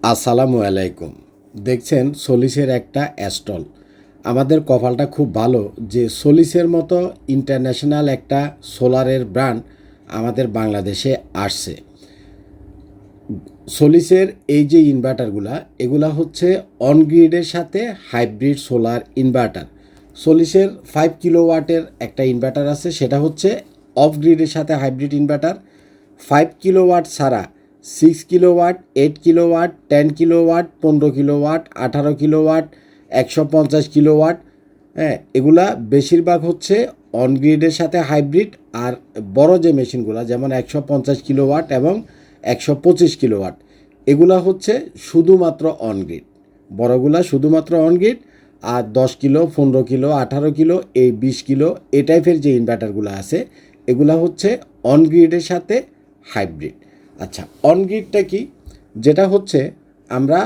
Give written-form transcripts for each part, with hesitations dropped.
আসসালামু আলাইকুম। দেখছেন সলিসের একটা স্টল। আমাদের কপালটা খুব ভালো যে সলিসের মতো ইন্টারন্যাশনাল একটা সোলারের ব্র্যান্ড আমাদের বাংলাদেশে আসছে। সলিসের এই যে ইনভার্টারগুলা এগুলা হচ্ছে অনগ্রিডের সাথে হাইব্রিড সোলার ইনভার্টার। সলিসের 5 কিলোওয়াটের একটা ইনভার্টার আছে, সেটা হচ্ছে অফ গ্রিডের সাথে হাইব্রিড ইনভার্টার। 5 কিলোওয়াট ছাড়া 6 kilowatt, 8 kilowatt, 10 kilowatt, 15 kilowatt, 18 kilowatt, 150 kilowatt, হ্যাঁ, এগুলা বেশিরভাগ হচ্ছে অনগ্রিডের সাথে হাইব্রিড। আর বড় যে মেশিনগুলো যেমন 150 কিলোওয়াট এবং 125 কিলোওয়াট, এগুলা হচ্ছে শুধুমাত্র অনগ্রিড। বড়গুলা শুধুমাত্র অনগ্রিড। আর 10 কিলো, 15 কিলো, 18 কিলো, এই 20 কিলো এই টাইপের যে ইনভার্টারগুলো আছে এগুলা হচ্ছে অনগ্রিডের সাথে হাইব্রিড। আচ্ছা, অনগ্রিডটা কি? যেটা হচ্ছে আমরা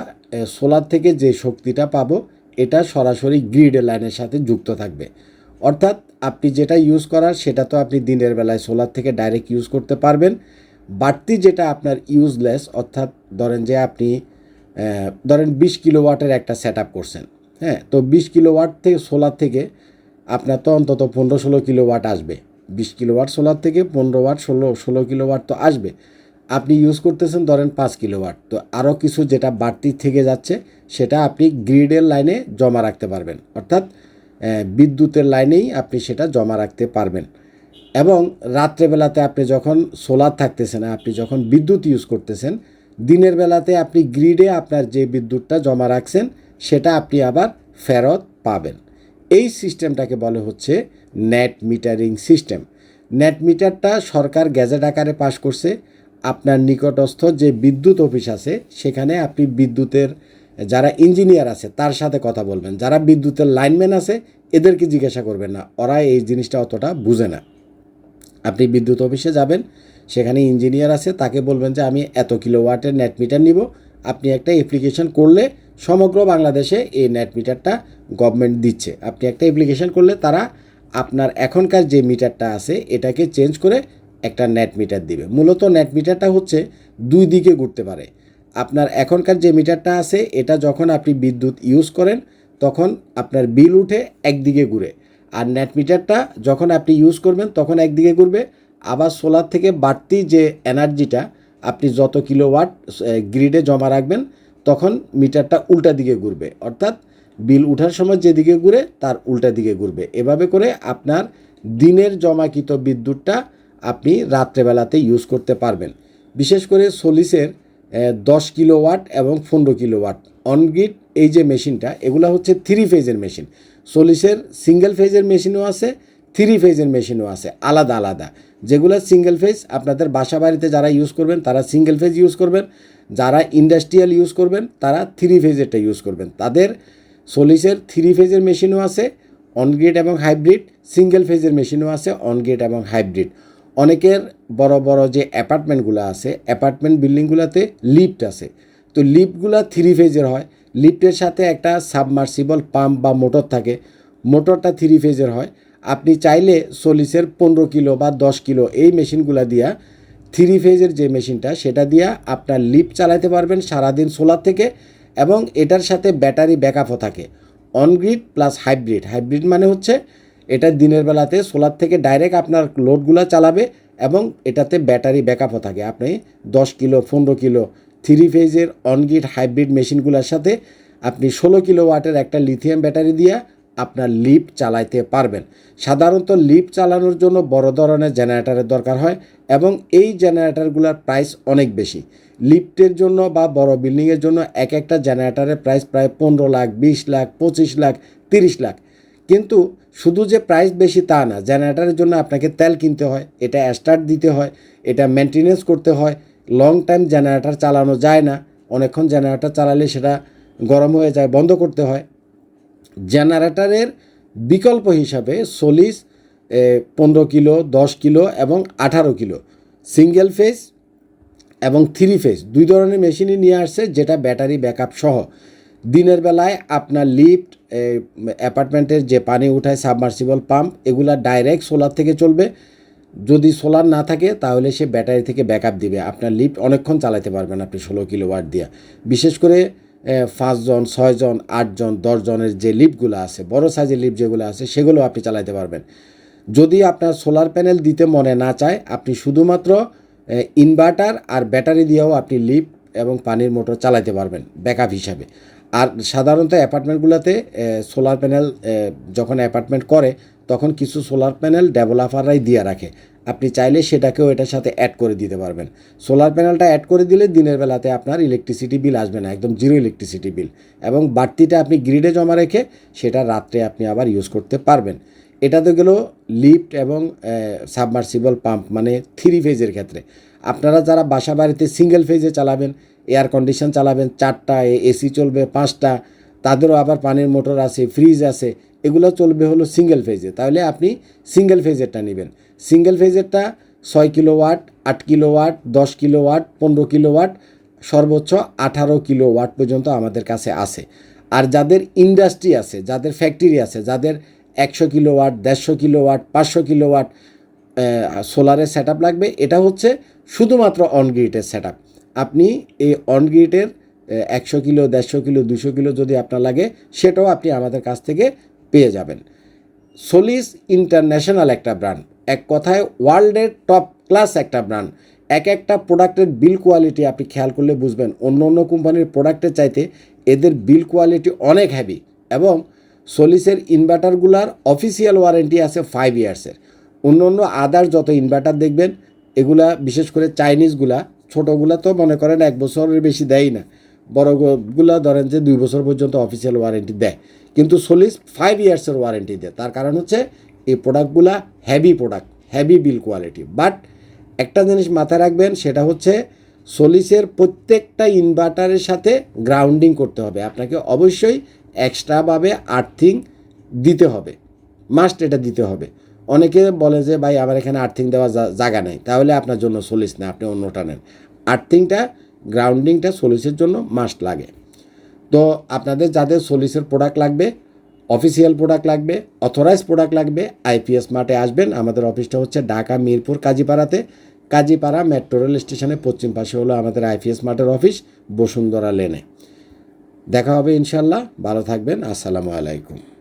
সোলার থেকে যে শক্তিটা পাবো এটা সরাসরি গ্রিডের লাইনের সাথে যুক্ত থাকবে। অর্থাৎ আপনি যেটা ইউজ করার সেটা তো আপনি দিনের বেলায় সোলার থেকে ডাইরেক্ট ইউজ করতে পারবেন। বাড়তি যেটা আপনার ইউজলেস, অর্থাৎ ধরেন যে আপনি ধরেন 20 কিলোওয়াটের একটা সেট আপ করছেন, হ্যাঁ, তো 20 কিলোওয়াট থেকে সোলার থেকে আপনার তো অন্তত 15-16 কিলোওয়াট আসবে। 20 কিলোওয়াট সোলার থেকে 15 ওয়াট, 16 কিলোওয়াট তো আসবে। আপনি ইউজ করতেছেন ধরেন 5 কিলোওয়াট, তো আরও কিছু যেটা বাড়তি থেকে যাচ্ছে সেটা আপনি গ্রিডের লাইনে জমা রাখতে পারবেন। অর্থাৎ বিদ্যুতের লাইনেই আপনি সেটা জমা রাখতে পারবেন। এবং রাত্রেবেলাতে আপনি যখন সোলার থাকতেছে না, আপনি যখন বিদ্যুৎ ইউজ করতেছেন, দিনের বেলাতে আপনি গ্রিডে আপনার যে বিদ্যুৎটা জমা রাখছেন সেটা আপনি আবার ফেরত পাবেন। এই সিস্টেমটাকে বলে হচ্ছে নেট মিটারিং সিস্টেম। নেট মিটারটা সরকার গ্যাজেট আকারে পাশ করছে। আপনার নিকটস্থ যে বিদ্যুৎ অফিস আছে সেখানে আপনি বিদ্যুতের যারা ইঞ্জিনিয়ার আছে তার সাথে কথা বলবেন। যারা বিদ্যুতের লাইনম্যান আছে এদেরকে জিজ্ঞাসা করবেন না, ওরা এই জিনিসটা অতটা বুঝে না। আপনি বিদ্যুৎ অফিসে যাবেন, সেখানে ইঞ্জিনিয়ার আছে, তাকে বলবেন যে আমি এত কিলোওয়াটের নেট মিটার নিব। আপনি একটা অ্যাপ্লিকেশন করলে সমগ্র বাংলাদেশে এই নেট মিটারটা গভর্নমেন্ট দিচ্ছে। আপনি একটা অ্যাপ্লিকেশন করলে তারা আপনার এখনকার যে মিটারটা আছে এটাকে চেঞ্জ করে একটা নেট মিটার দিবে। মূলত নেট মিটারটা হচ্ছে দুই দিকে ঘুরতে পারে। আপনার এখনকার যে মিটারটা আছে এটা যখন আপনি বিদ্যুৎ ইউজ করেন তখন আপনার বিল উঠে একদিকে ঘুরে। আর নেট মিটারটা যখন আপনি ইউজ করবেন তখন একদিকে ঘুরবে। আবার সোলার থেকে বাড়তি যে এনার্জিটা আপনি যত কিলোওয়াট গ্রিডে জমা রাখবেন তখন মিটারটা উল্টা দিকে ঘুরবে। অর্থাৎ বিল উঠার সময় যেদিকে ঘুরে তার উল্টা দিকে ঘুরবে। এভাবে করে আপনার দিনের জমাকৃত বিদ্যুৎটা আপনি রাত্রেবেলাতে ইউজ করতে পারবেন। বিশেষ করে সলিসের 10 কিলোওয়াট এবং 15 কিলোওয়াট অনগ্রিড এই যে মেশিনটা, এগুলো হচ্ছে 3 ফেজের মেশিন। সলিসের সিঙ্গেল ফেজের মেশিনও আছে, 3 ফেজের মেশিনও আছে, আলাদা আলাদা। যেগুলো সিঙ্গেল ফেজ আপনাদের বাসা বাড়িতে যারা ইউজ করবেন তারা সিঙ্গেল ফেজ ইউজ করবেন, যারা ইন্ডাস্ট্রিয়াল ইউজ করবেন তারা 3 ফেজেরটা ইউজ করবেন। তাদের সলিসের 3 ফেজের মেশিনও আছে অনগ্রিড এবং হাইব্রিড, সিঙ্গেল ফেজের মেশিনও আছে অনগ্রিড এবং হাইব্রিড। অনেকের বড় বড় যে অ্যাপার্টমেন্টগুলো আছে, অ্যাপার্টমেন্ট বিল্ডিংগুলোতে লিফট আছে, তো লিফটগুলো 3 ফেজের হয়। লিফটের সাথে একটা সাবমার্সিবল পাম্প বা মোটর থাকে, মোটরটা 3 ফেজের হয়। আপনি চাইলে সলিসের 15 কিলো বা 10 কিলো এই মেশিনগুলো দিয়া 3 ফেজের যে মেশিনটা সেটা দিয়া আপনার লিফট চালাতে পারবেন সারাদিন সোলার থেকে। এবং এটার সাথে ব্যাটারি ব্যাকআপও থাকে। অনগ্রিড প্লাস হাইব্রিড, হাইব্রিড মানে হচ্ছে এটা দিনের বেলাতে সোলার থেকে ডাইরেক্ট আপনার লোডগুলো চালাবে এবং এটাতে ব্যাটারি ব্যাকআপও থাকে। আপনি 10 কিলো, 15 কিলো 3 ফেজের অনগ্রিড হাইব্রিড মেশিনগুলোর সাথে আপনি 16 কিলোওয়াটের একটা লিথিয়াম ব্যাটারি দিয়ে আপনার লিফট চালাইতে পারবেন। সাধারণত লিফট চালানোর জন্য বড় ধরনের জেনারেটরের দরকার হয় এবং এই জেনারেটরগুলোর প্রাইস অনেক বেশি। লিফটের জন্য বা বড় বিল্ডিংয়ের জন্য এক একটা জেনারেটরের প্রাইস প্রায় 15 লাখ, 20 লাখ, 25 লাখ, 30 লাখ। কিন্তু শুধু যে প্রাইস বেশি তা না, জেনারেটরের জন্য আপনাকে তেল কিনতে হয়, এটা স্টার্ট দিতে হয়, এটা মেনটেনেন্স করতে হয়। লং টাইম জেনারেটর চালানো যায় না, অনেকক্ষণ জেনারেটর চালালে সেটা গরম হয়ে যায়, বন্ধ করতে হয়। জেনারেটরের বিকল্প হিসাবে সলিস 15 কিলো, 10 কিলো এবং 18 কিলো সিঙ্গেল ফেজ এবং 3 ফেজ দুই ধরনের মেশিনই নিয়ে আসছে, যেটা ব্যাটারি ব্যাকআপ সহ। দিনের বেলায় আপনার লিফট, অ্যাপার্টমেন্টের যে পানি উঠায় সাবমার্সিবল পাম্প, এগুলা ডাইরেক্ট সোলার থেকে চলবে। যদি সোলার না থাকে তাহলে সে ব্যাটারি থেকে ব্যাকআপ দিবে, আপনার লিফট অনেকক্ষণ চালাতে পারবেন আপনি 16 কিলোওয়াট দিয়ে। বিশেষ করে 5 জন 6 জন 8 জন 10 জনের যে লিফটগুলো আছে, বড় সাইজের লিফট যেগুলো আছে, সেগুলো আপনি চালাতে পারবেন। যদি আপনার সোলার প্যানেল দিতে মনে না চায়, আপনি শুধুমাত্র ইনভার্টার আর ব্যাটারি দিয়েও আপনি লিফট এবং পানির মোটর চালাতে পারবেন ব্যাকআপ হিসাবে। আর সাধারণত অ্যাপার্টমেন্টগুলোতে সোলার প্যানেল যখন অ্যাপার্টমেন্ট করে তখন কিছু সোলার প্যানেল ডেভেলপাররাই দিয়ে রাখে, আপনি চাইলে সেটাকেও এটার সাথে অ্যাড করে দিতে পারবেন। সোলার প্যানেলটা অ্যাড করে দিলে দিনের বেলাতে আপনার ইলেকট্রিসিটি বিল আসবে না, একদম জিরো ইলেকট্রিসিটি বিল, এবং বাড়তিটা আপনি গ্রিডে জমা রেখে সেটা রাত্রে আপনি আবার ইউজ করতে পারবেন। এটা তো গেল লিফট এবং সাবমার্সিবল পাম্প, মানে 3 ফেজের ক্ষেত্রে। আপনারা যারা বাসা বাড়িতে সিঙ্গেল ফেজে চালাবেন, এয়ার কন্ডিশন চালাবেন, 4টা এসি চলবে 5টা, তাদেরও আবার পানির মোটর আছে, ফ্রিজ আছে, এগুলো চলবে হলো সিঙ্গেল ফেজে, তাহলে আপনি সিঙ্গেল ফেজেরটা নেবেন। সিঙ্গেল ফেজেরটা 6 কিলোওয়াট, 8 কিলোওয়াট, 10 কিলোওয়াট, 15 কিলোওয়াট, সর্বোচ্চ 18 কিলোওয়াট পর্যন্ত আমাদের কাছে আছে। আর যাদের ইন্ডাস্ট্রি আছে, যাদের ফ্যাক্টরি আছে, যাদের 100 কিলোওয়াট, 150 কিলোওয়াট, 500 কিলোওয়াট সোলারের সেট লাগবে, এটা হচ্ছে শুধুমাত্র অনগ্রিডের সেট। আপনি এই অনগ্রিডের 100 কিলো, 150 কিলো, 200 কিলো যদি আপনার লাগে, সেটাও আপনি আমাদের কাছ থেকে পেয়ে যাবেন। সোলিস ইন্টারন্যাশনাল একটা ব্র্যান্ড, এক কথায় ওয়ার্ল্ডের টপ ক্লাস একটা ব্র্যান্ড। একটা প্রোডাক্টের বিল কোয়ালিটি আপনি খেয়াল করলে বুঝবেন, অন্য অন্য কোম্পানির প্রোডাক্টের চাইতে এদের বিল কোয়ালিটি অনেক হেভি। এবং সোলিসের ইনভার্টারগুলার অফিসিয়াল ওয়ারেন্টি আছে 5 ইয়ার্সের। অন্য অন্য আদার যত ইনভার্টার দেখবেন, এগুলা বিশেষ করে চাইনিজগুলা, ছোটোগুলা তো মনে করেন 1 বছরের বেশি দেয় না, বড়গুলা ধরেন যে 2 বছর পর্যন্ত অফিসিয়াল ওয়ারেন্টি দেয়, কিন্তু সোলিস 5 ইয়ার্সের ওয়ারেন্টি দেয়। তার কারণ হচ্ছে এই প্রোডাক্টগুলা heavy product, heavy build quality. But একটা জিনিস মাথায় রাখবেন, সেটা হচ্ছে সোলিসের প্রত্যেকটা ইনভার্টারের সাথে গ্রাউন্ডিং করতে হবে, আপনাকে অবশ্যই এক্সট্রাভাবে আর্থিং দিতে হবে, মাস্ট এটা দিতে হবে। অনেকে বলে যে ভাই আমার এখানে আর্থিং দেওয়া জায়গা নেই, তাহলে আপনার জন্য সোলিস না, আপনি অন্যটা নেন। আর্থিংটা, গ্রাউন্ডিংটা সোলিসের জন্য মাস্ট লাগে। তো আপনাদের যাদের সোলিসের প্রোডাক্ট লাগবে, অফিসিয়াল প্রোডাক্ট লাগবে, অথরাইজ প্রোডাক্ট লাগবে, আইপিএস মার্টে আসবেন। আমাদের অফিসটা হচ্ছে ঢাকা মিরপুর কাজীপাড়াতে। কাজীপাড়া মেট্রো রেল স্টেশনের পশ্চিম পাশে হলো আমাদের আইপিএস মার্টের অফিস, বসুন্ধরা লেনে। দেখা হবে ইনশাল্লাহ। ভালো থাকবেন। আসসালামু আলাইকুম।